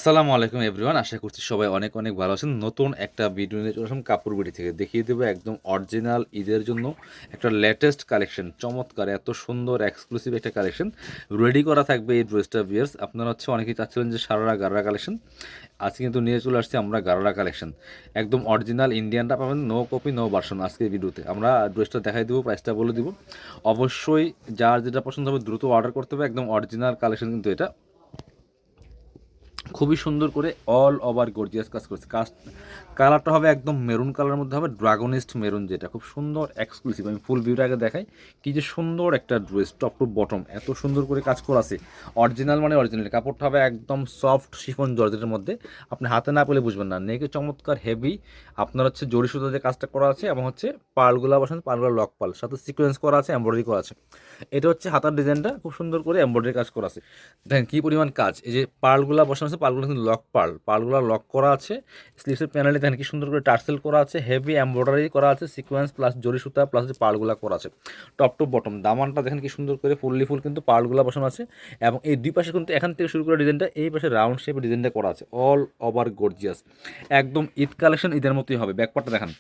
আসসালামু আলাইকুম এভরিওয়ান, আশা করছি সবাই অনেক অনেক ভালো আছেন। নতুন একটা ভিডিও নিয়ে চলে আসলাম কাপড় বিডি থেকে। দেখিয়ে দেবো একদম অরিজিনাল ঈদের জন্য একটা লেটেস্ট কালেকশন, চমৎকার এত সুন্দর এক্সক্লুসিভ একটা কালেকশন রেডি করা থাকবে এই ড্রেসটা ভিয়ার্স। আপনারা অনেকেই চাচ্ছিলেন যে সারারা গাররা কালেকশন, আজকে কিন্তু নিয়ে চলে আসছি আমরা গাররা কালেকশন। একদম অরিজিনাল ইন্ডিয়ানটা পাবেন, নো কপি নো ভার্সন। আজকে ভিডিওতে আমরা ড্রেসটা দেখাই দেবো, প্রাইসটা বলে দিব। অবশ্যই যার যেটা পছন্দ হবে দ্রুত অর্ডার করতে হবে। একদম অরিজিনাল কালেকশন কিন্তু এটা, খুবই সুন্দর করে অল ওভার গর্জিয়াস কাজ করেছে। কালারটা হবে একদম মেরুন কালারের মধ্যে হবে, ড্রাগনিস্ট মেরুন, যেটা খুব সুন্দর এক্সক্লুসিভ। আমি ফুল ভিউটা আগে দেখাই, কি যে সুন্দর একটা ড্রেস, টপ টু বটম এত সুন্দর করে কাজ করা আছে। অরিজিনাল মানে অরিজিনাল, কাপড়টা হবে একদম সফট শিফন জর্জেটের মধ্যে, আপনি হাতে না পেলে বুঝবেন না। নেকে চমৎকার হেভি আপনার জরি সুতো যে কাজটা করা আছে, এবং পালগুলা বসান, পালগুলা লক পাল, সাথে সিকোয়েন্স করা আছে, এমব্রয়ডারি করা আছে। এটা হাতার ডিজাইনটা খুব সুন্দর করে এমব্রয়ডারি কাজ করা আছে। দেখেন কী পরিমাণ কাজ। এই যে পালগুলা বসানো আছে, পালগুলো কিন্তু লক পাল, পালগুলা লক করা আছে। স্লিভসের প্যানেলে দেখেন কি সুন্দর করে টার্সেল করা আছে, হেভি এমব্রয়ডারি করা আছে, সিকোয়েন্স প্লাস জরি সুতা প্লাস যে পালগুলা করা আছে। টপ টু বটম দামানটা দেখেন কি সুন্দর করে ফুললি ফুল কিন্তু পালগুলা বসানো আছে। এবং এই দুই পাশে কিন্তু এখান থেকে শুরু করে ডিজাইনটা, এই পাশে রাউন্ড শেপের ডিজাইনটা করা আছে, অল ওভার গর্জিয়াস। একদম ঈদ কালেকশন, ঈদের মতোই হবে। ব্যাক পার্টটা দেখেন,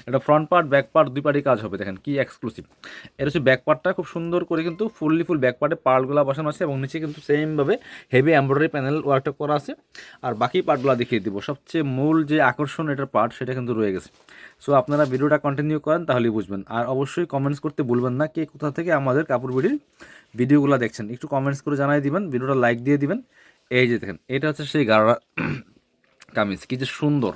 এটা ফ্রন্ট পার্ট ব্যাক পার্ট দুই পার্টই কাজ হবে। দেখেন কি এক্সক্লুসিভ। এটা ব্যাক পার্টটা খুব সুন্দর করে কিন্তু ফুললি ফুল ব্যাক পার্টে পার্টগুলো বসানো আছে, এবং নিচে কিন্তু সেমভাবে হেভি এমব্রয়ডারি প্যানেল ওয়ার্কটা করা আছে। আর বাকি পার্টগুলো দেখিয়ে দিব। সবচেয়ে মূল যে আকর্ষণ এটার পার্ট, সেটা কিন্তু রয়ে গেছে। সো আপনারা ভিডিওটা কন্টিনিউ করেন, তাহলেই বুঝবেন। আর অবশ্যই কমেন্টস করতে ভুলবেন না, কে কোথা থেকে আমাদের কাপড় বিডির ভিডিওগুলো দেখছেন, একটু কমেন্টস করে জানাই দিবেন, ভিডিওটা লাইক দিয়ে দিবেন। এই যে দেখেন, এটা সেই গাড়া কামিজ, কি যে সুন্দর।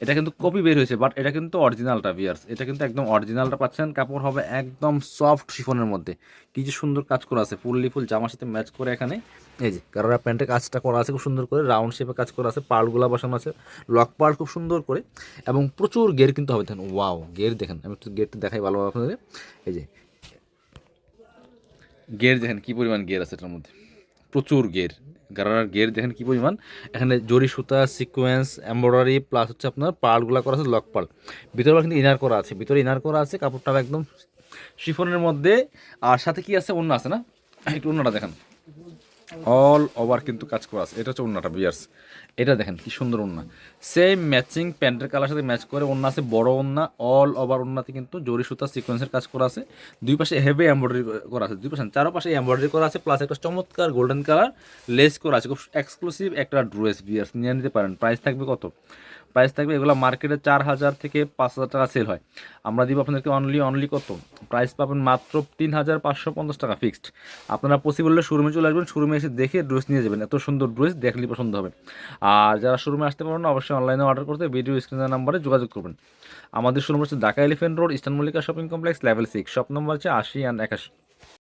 এটা কিন্তু কপি বের হয়েছে, বাট এটা কিন্তু অরিজিনালটা ভিয়ার্স, এটা কিন্তু একদম অরিজিনালটা পাচ্ছেন। কাপড় হবে একদম সফট শিফনের মধ্যে, কি যে সুন্দর কাজ করা আছে, ফুললি ফুল জামার সাথে ম্যাচ করে। এখানে এই যে গারারা প্যান্টের কাজটা করা আছে খুব সুন্দর করে, রাউন্ড শেপে কাজ করা আছে, পার্লগুলা বসানো আছে, লক পার্ল খুব সুন্দর করে, এবং প্রচুর গের কিন্তু হবে। দেখেন ওয়াও, গের দেখেন, আমি একটু গেরটা দেখাই ভালোভাবে আপনাদের। এই যে গের দেখেন কি পরিমাণ গের আছে এটার মধ্যে, প্রচুর গের। গারার গের দেখেন কি পরিমাণ। এখানে জরি সুতা, সিকোয়েন্স, এমব্রয়ডারি প্লাস আপনার পার্লগুলো করা আছে, লক পার্ল। ভিতরে কিন্তু ইনার করা আছে, ভিতরে ইনার করা আছে। কাপড়টা একদম শিফনের মধ্যে। আর সাথে কি আছে, অন্য আছে না, একটু অন্যটা দেখেন, অল ওভার কিন্তু কাজ করা আছে। এটা ওন্নাটা বিয়ার্স, এটা দেখেন কি সুন্দর ওন্না। সেম ম্যাচিং প্যান্টের কালার সাথে ম্যাচ করে ওন্না আছে, বড় ওন্না। অল ওভার ওন্নাতে কিন্তু জরি সুতা সিকোয়েন্সের কাজ করা আছে। দুই পাশে হেভি এমব্রয়ডারি করা আছে, দুই পাশে চারপাশে এমব্রয়ডারি করা আছে, প্লাস একটা চমৎকার গোল্ডেন কালার লেস করা আছে। খুব এক্সক্লুসিভ একটা ড্রেস বিয়ার্স, নিয়ে নিতে পারেন। প্রাইস থাকবে কত? প্রাইস থাকবে, এগুলো মার্কেটে 4,000 থেকে 5,000 টাকা সেল হয়, আমরা দিব আপনাদেরকে অনলি কত? প্রাইস পাবেন মাত্র 3,550 টাকা ফিক্সড। আপনারা পসিবল হলে শোরুমে চলে আসবেন, শোরুমে এসে দেখে ড্রেস নিয়ে যাবেন। এত সুন্দর ড্রেস দেখলেই পছন্দ হবে। আর যারা শোরুমে আসতে পারবেন না, অবশ্যই অনলাইনে অর্ডার করতে ভিডিও স্ক্রিনের নাম্বারে যোগাযোগ করবেন। আমাদের শোরুম হচ্ছে Dhaka elephant road, eastern Mallika shopping complex, level 6, shop number হচ্ছে 80 and 81।